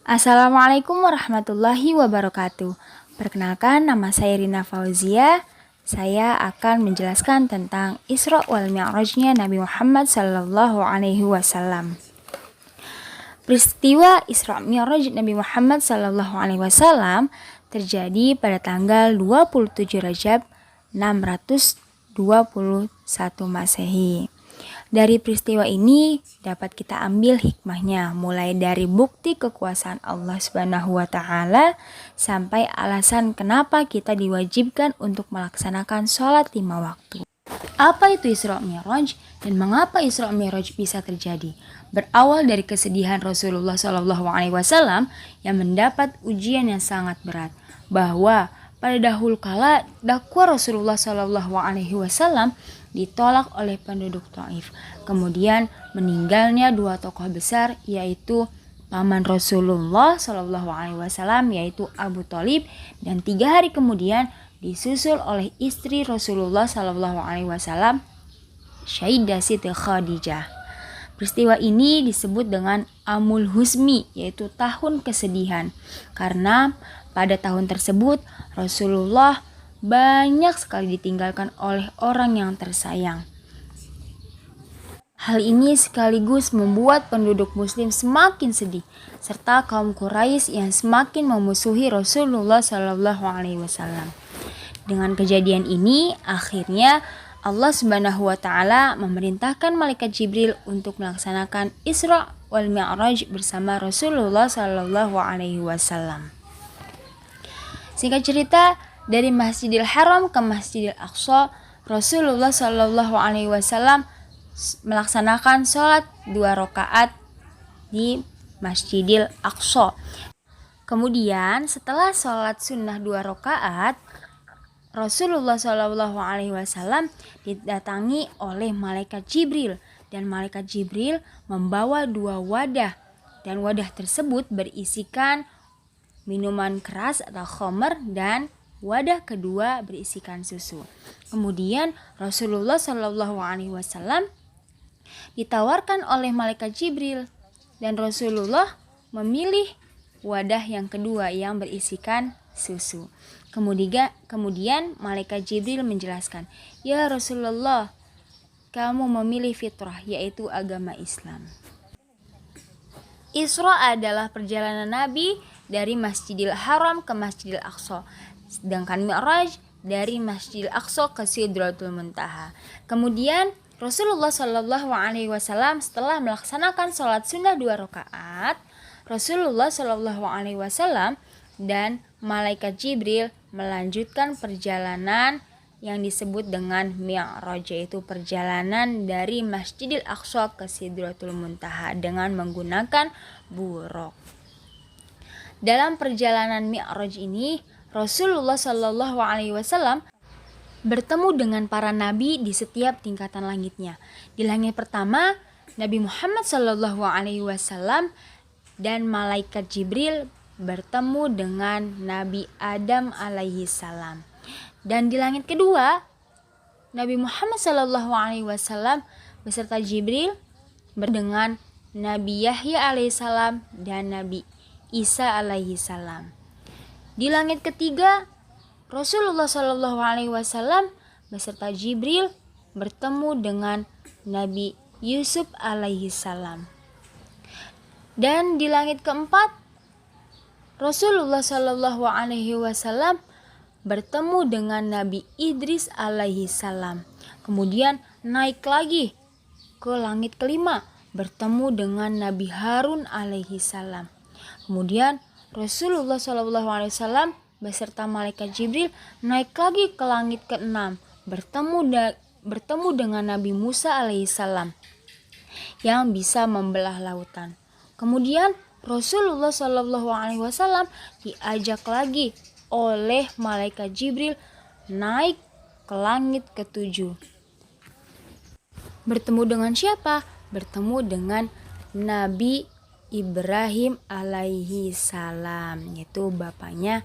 Assalamualaikum warahmatullahi wabarakatuh. Perkenalkan, nama saya Rina Fauzia. Saya akan menjelaskan tentang Isra wal Mi'rajnya Nabi Muhammad sallallahu alaihi wasallam. Peristiwa Isra Mi'raj Nabi Muhammad sallallahu alaihi wasallam terjadi pada tanggal 27 Rajab 621 Masehi. Dari peristiwa ini dapat kita ambil hikmahnya, mulai dari bukti kekuasaan Allah Subhanahu wa taala sampai alasan kenapa kita diwajibkan untuk melaksanakan sholat 5 waktu. Apa itu Isra Mi'raj dan mengapa Isra Mi'raj bisa terjadi? Berawal dari kesedihan Rasulullah SAW yang mendapat ujian yang sangat berat, bahwa pada dahulu kala dakwah Rasulullah SAW ditolak oleh penduduk Taif. Kemudian meninggalnya dua tokoh besar, yaitu paman Rasulullah SAW yaitu Abu Thalib, dan 3 hari kemudian disusul oleh istri Rasulullah SAW, Sayyidah Siti Khadijah. Peristiwa ini disebut dengan Amul Huzmi, yaitu tahun kesedihan, karena pada tahun tersebut Rasulullah banyak sekali ditinggalkan oleh orang yang tersayang. Hal ini sekaligus membuat penduduk muslim semakin sedih, serta kaum Quraisy yang semakin memusuhi Rasulullah SAW. Dengan kejadian ini, akhirnya Allah Subhanahu wa taala memerintahkan malaikat Jibril untuk melaksanakan Isra wal Mi'raj bersama Rasulullah SAW. Singkat cerita, dari Masjidil Haram ke Masjidil Aqsa, Rasulullah SAW melaksanakan sholat 2 rakaat di Masjidil Aqsa. Kemudian setelah sholat sunnah 2 rakaat, Rasulullah SAW didatangi oleh malaikat Jibril, dan malaikat Jibril membawa 2 wadah, dan wadah tersebut berisikan minuman keras atau khamr, dan wadah kedua berisikan susu. Kemudian Rasulullah SAW ditawarkan oleh malaikat Jibril, dan Rasulullah memilih wadah yang kedua yang berisikan susu. Kemudian malaikat Jibril menjelaskan, "Ya Rasulullah, kamu memilih fitrah, yaitu agama Islam." Isra adalah perjalanan Nabi dari Masjidil Haram ke Masjidil Aqsa, sedangkan Mi'raj dari Masjidil Aqsa ke Sidratul Muntaha. Kemudian Rasulullah SAW setelah melaksanakan sholat sunnah 2 rakaat, Rasulullah SAW dan malaikat Jibril melanjutkan perjalanan yang disebut dengan Mi'raj, yaitu perjalanan dari Masjidil Aqsa ke Sidratul Muntaha dengan menggunakan buraq. Dalam perjalanan Mi'raj ini, Rasulullah SAW bertemu dengan para nabi di setiap tingkatan langitnya. Di langit pertama, Nabi Muhammad SAW dan malaikat Jibril bertemu dengan Nabi Adam alaihi salam. Dan di langit kedua, Nabi Muhammad SAW beserta Jibril dengan Nabi Yahya alaihi salam dan Nabi Isa alaihi salam. Di langit ketiga, Rasulullah SAW beserta Jibril bertemu dengan Nabi Yusuf alaihi salam. Dan di langit keempat, Rasulullah SAW bertemu dengan Nabi Idris alaihi salam. Kemudian naik lagi ke langit kelima, bertemu dengan Nabi Harun alaihi salam. Kemudian Rasulullah SAW beserta malaikat Jibril naik lagi ke langit ke-6, bertemu dengan Nabi Musa alaihissalam yang bisa membelah lautan. Kemudian Rasulullah SAW diajak lagi oleh malaikat Jibril naik ke langit ke-7. Bertemu dengan siapa? Bertemu dengan Nabi Ibrahim alaihi salam, yaitu bapaknya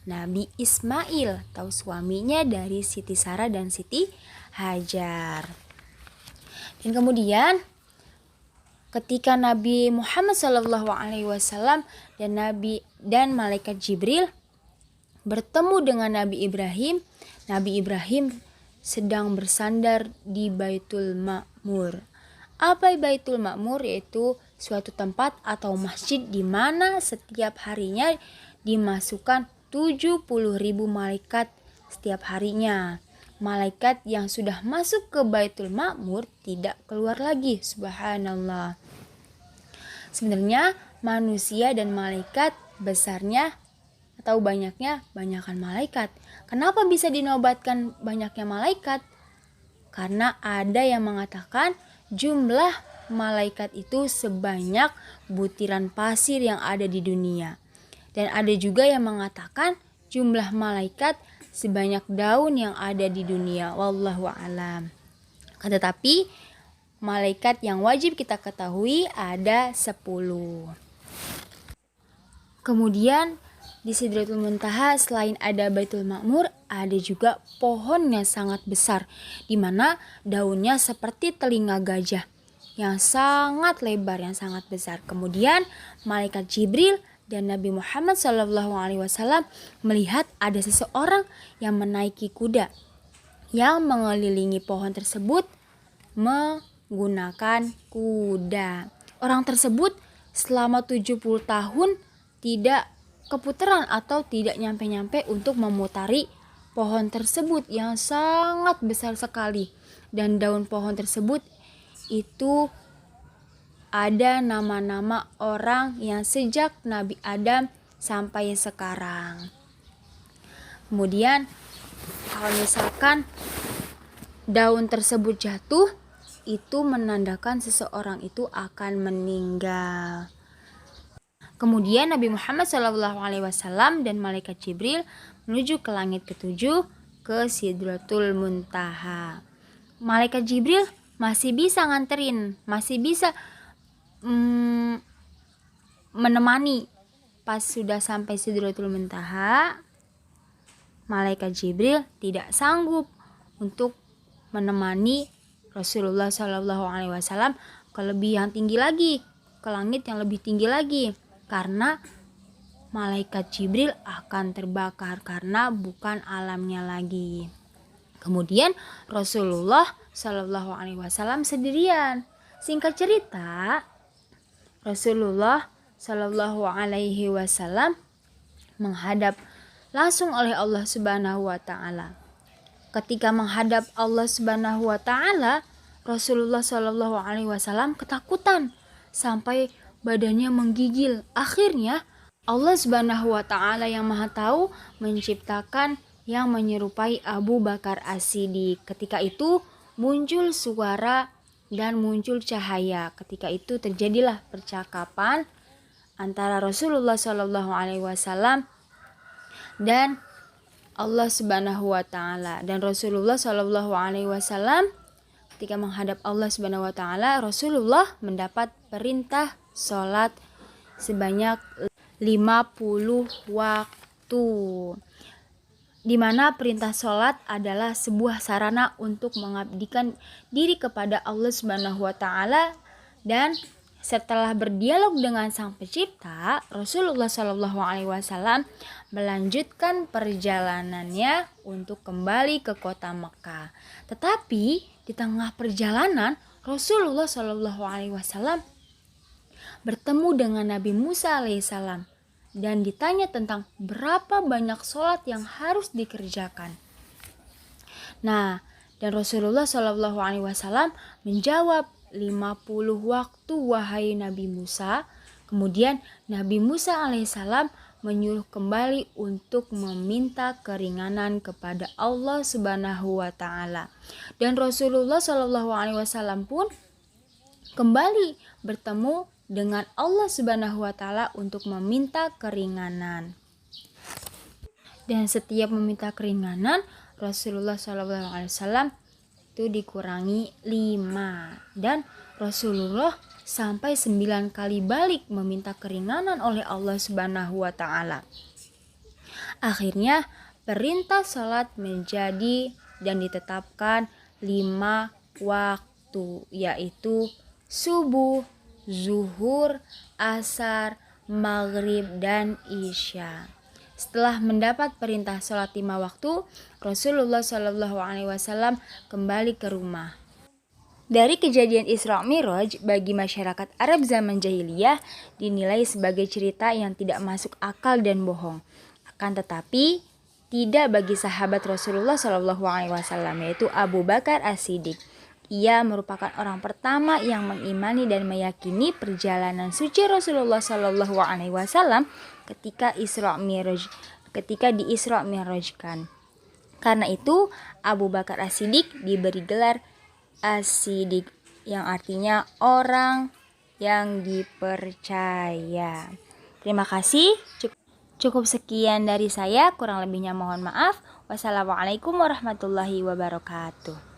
Nabi Ismail atau suaminya dari Siti Sarah dan Siti Hajar. Dan kemudian ketika Nabi Muhammad SAW dan malaikat Jibril bertemu dengan Nabi Ibrahim sedang bersandar di Baitul Ma'mur. Apa Baitul Ma'mur? Yaitu suatu tempat atau masjid di mana setiap harinya dimasukkan 70.000 malaikat setiap harinya. Malaikat yang sudah masuk ke Baitul Ma'mur tidak keluar lagi. Subhanallah. Sebenarnya manusia dan malaikat besarnya atau banyakan malaikat. Kenapa bisa dinobatkan banyaknya malaikat? Karena ada yang mengatakan jumlah malaikat itu sebanyak butiran pasir yang ada di dunia. Dan ada juga yang mengatakan jumlah malaikat sebanyak daun yang ada di dunia. Wallahu a'lam. Tetapi malaikat yang wajib kita ketahui ada 10. Kemudian di Sidratul Muntaha selain ada Baitul Ma'mur, ada juga pohon yang sangat besar, di mana daunnya seperti telinga gajah yang sangat lebar, yang sangat besar. Kemudian malaikat Jibril dan Nabi Muhammad SAW melihat ada seseorang yang menaiki kuda yang mengelilingi pohon tersebut menggunakan kuda. Orang tersebut selama 70 tahun tidak keputaran atau tidak nyampe-nyampe untuk memutari pohon tersebut yang sangat besar sekali. Dan daun pohon tersebut itu ada nama-nama orang yang sejak Nabi Adam sampai sekarang. Kemudian kalau misalkan daun tersebut jatuh, itu menandakan seseorang itu akan meninggal. Kemudian Nabi Muhammad SAW dan malaikat Jibril menuju ke langit ketujuh, ke Sidratul Muntaha. Malaikat Jibril masih bisa nganterin, masih bisa menemani. Pas sudah sampai Sidratul Muntaha, malaikat Jibril tidak sanggup untuk menemani Rasulullah SAW ke langit yang lebih tinggi lagi, karena malaikat Jibril akan terbakar karena bukan alamnya lagi. Kemudian Rasulullah SAW sendirian. Singkat cerita, Rasulullah SAW menghadap langsung oleh Allah Subhanahu wa taala. Ketika menghadap Allah Subhanahu wa taala, Rasulullah SAW ketakutan sampai badannya menggigil. Akhirnya Allah Subhanahu wa taala yang Maha Tahu menciptakan yang menyerupai Abu Bakar As-Siddiq. Ketika itu muncul suara dan muncul cahaya. Ketika itu terjadilah percakapan antara Rasulullah SAW dan Allah Subhanahu wa taala. Dan Rasulullah SAW ketika menghadap Allah Subhanahu wa taala, Rasulullah mendapat perintah sholat sebanyak 50 waktu. Di mana perintah sholat adalah sebuah sarana untuk mengabdikan diri kepada Allah Subhanahu wa taala. Dan setelah berdialog dengan Sang Pencipta, Rasulullah SAW melanjutkan perjalanannya untuk kembali ke kota Mekah. Tetapi di tengah perjalanan Rasulullah SAW bertemu dengan Nabi Musa alaihissalam dan ditanya tentang berapa banyak sholat yang harus dikerjakan. Nah, dan Rasulullah SAW menjawab 50 waktu wahai Nabi Musa. Kemudian Nabi Musa alaihissalam menyuruh kembali untuk meminta keringanan kepada Allah Subhanahu wa taala. Dan Rasulullah SAW pun kembali bertemu dengan Allah Subhanahu wa taala untuk meminta keringanan. Dan setiap meminta keringanan, Rasulullah SAW itu dikurangi 5. Dan Rasulullah sampai 9 kali balik meminta keringanan oleh Allah Subhanahu wa taala. Akhirnya perintah salat menjadi dan ditetapkan 5 waktu, yaitu subuh, zuhur, asar, maghrib, dan isya. Setelah mendapat perintah sholat 5 waktu, Rasulullah Shallallahu Alaihi Wasallam kembali ke rumah. Dari kejadian Isra Mi'raj bagi masyarakat Arab zaman jahiliyah dinilai sebagai cerita yang tidak masuk akal dan bohong. Akan tetapi tidak bagi sahabat Rasulullah Shallallahu Alaihi Wasallam, yaitu Abu Bakar As-Siddiq. Ia merupakan orang pertama yang mengimani dan meyakini perjalanan suci Rasulullah Shallallahu Alaihi Wasallam ketika di Isra Mi'rajkan. Karena itu Abu Bakar As-Siddiq diberi gelar As-Siddiq yang artinya orang yang dipercaya. Terima kasih. Cukup sekian dari saya, kurang lebihnya mohon maaf. Wassalamualaikum warahmatullahi wabarakatuh.